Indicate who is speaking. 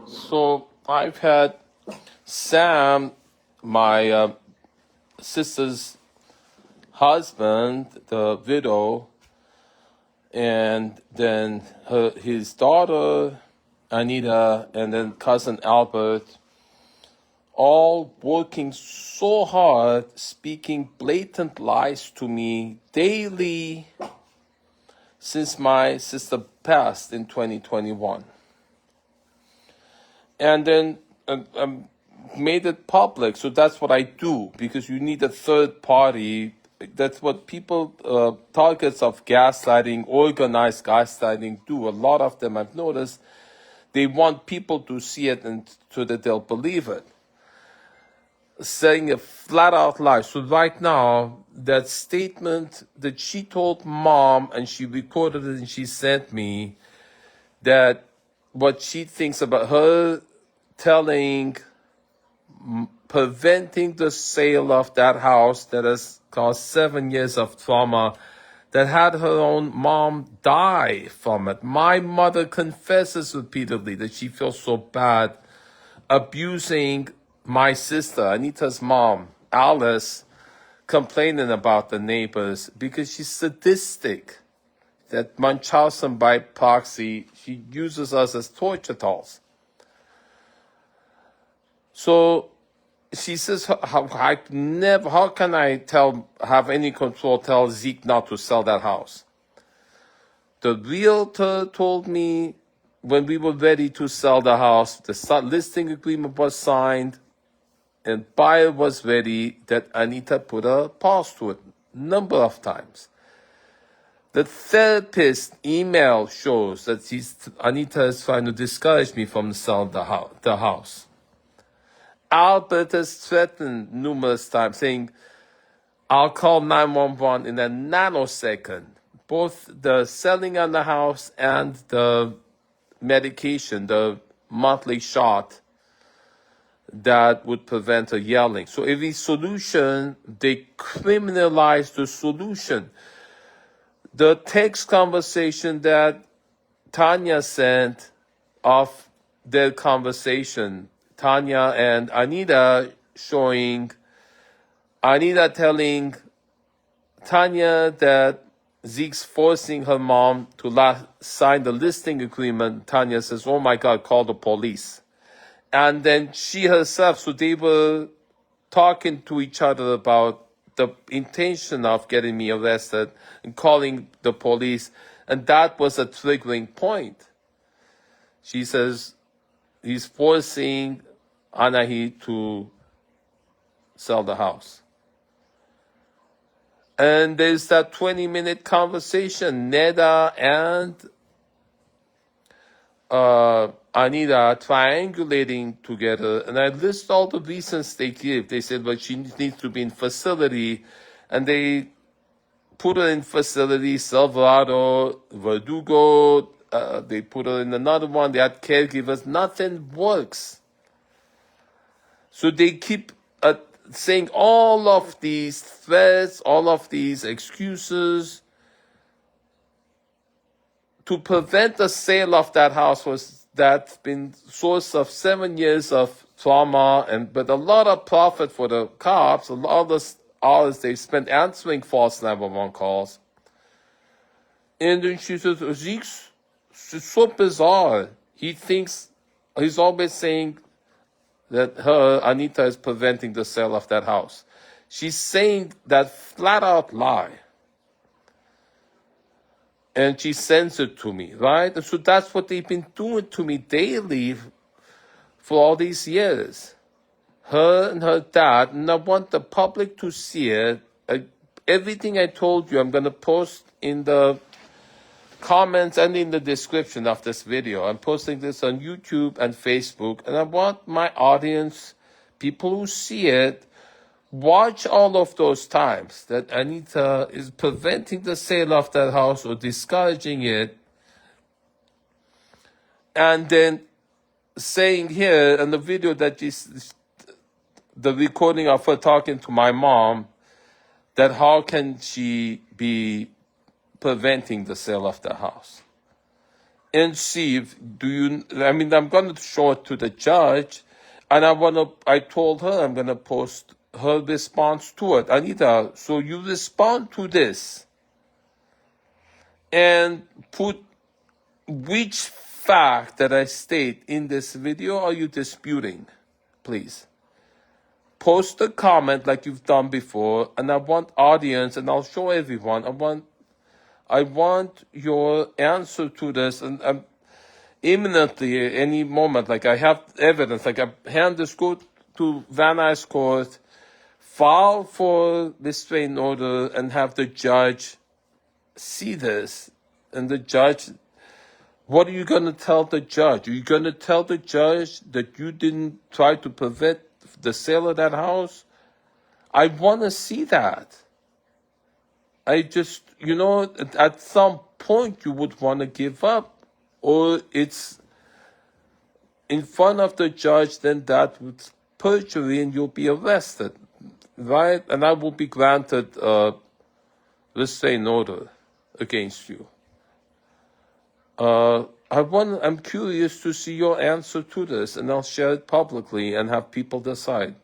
Speaker 1: So I've had Sam, my sister's husband, the widow, and then his daughter, Anita, and then cousin Albert, all working so hard, speaking blatant lies to me daily since my sister passed in 2021. And then made it public. So that's what I do, because you need a third party. That's what people, targets of gaslighting, organized gaslighting do. A lot of them, I've noticed, they want people to see it and so that they'll believe it. Saying a flat out lie. So right now, that statement that she told mom and she recorded it and she sent me, that what she thinks about her telling, preventing the sale of that house that has caused 7 years of trauma, that had her own mom die from it. My mother confesses repeatedly that she feels so bad abusing my sister, Anita's mom, Alice, complaining about the neighbors because she's sadistic. That Munchausen by proxy, she uses us as torture dolls. So she says, how can I have any control, tell Zeke not to sell that house? The realtor told me when we were ready to sell the house, the listing agreement was signed, and buyer was ready, that Anita put a pause to it a number of times. The therapist email shows that Anita is trying to discourage me from selling the house. Albert has threatened numerous times, saying, I'll call 911 in a nanosecond. Both the selling of the house and the medication, the monthly shot, that would prevent her yelling. So every solution, they criminalize the solution. The text conversation that Tanya sent of their conversation, Tanya and Anita, showing Anita telling Tanya that Zeke's forcing her mom to sign the listing agreement. Tanya says, oh my God, call the police. And then she herself, so they were talking to each other about the intention of getting me arrested and calling the police. And that was a triggering point. She says he's forcing Anahi to sell the house. And there's that 20-minute conversation, Neda and Anita triangulating together, and I list all the reasons they give. They said, well, she needs to be in facility, and they put her in facility, Silverado, Verdugo, they put her in another one, they had caregivers, nothing works. So they keep saying all of these threats, all of these excuses, to prevent the sale of that house. That's been source of 7 years of trauma, but a lot of profit for the cops, a lot of the hours they spent answering false 911 calls. And then she says, Zeke's so bizarre. He's always saying that Anita, is preventing the sale of that house. She's saying that flat out lie. And she sends it to me, right? And so that's what they've been doing to me daily for all these years. Her and her dad, and I want the public to see it. Everything I told you, I'm going to post in the comments and in the description of this video. I'm posting this on YouTube and Facebook, and I want my audience, people who see it, watch all of those times that Anita is preventing the sale of that house or discouraging it, and then saying here in the video that the recording of her talking to my mom, that how can she be preventing the sale of the house? and see if I'm going to show it to the judge, and I told her I'm going to post her response to it. Anita, so you respond to this and put which fact that I state in this video are you disputing, please. Post a comment like you've done before, and I want audience, and I'll show everyone. I want your answer to this, and imminently, any moment, like I have evidence, like I hand this go to Van Nuys court, file for restraining order, and have the judge see this. And the judge, what are you going to tell the judge? Are you going to tell the judge that you didn't try to prevent the sale of that house? I want to see that. I just, at some point you would want to give up, or it's in front of the judge, then that would perjury and you'll be arrested, right? And I will be granted restraining order against you. I'm curious to see your answer to this, and I'll share it publicly and have people decide.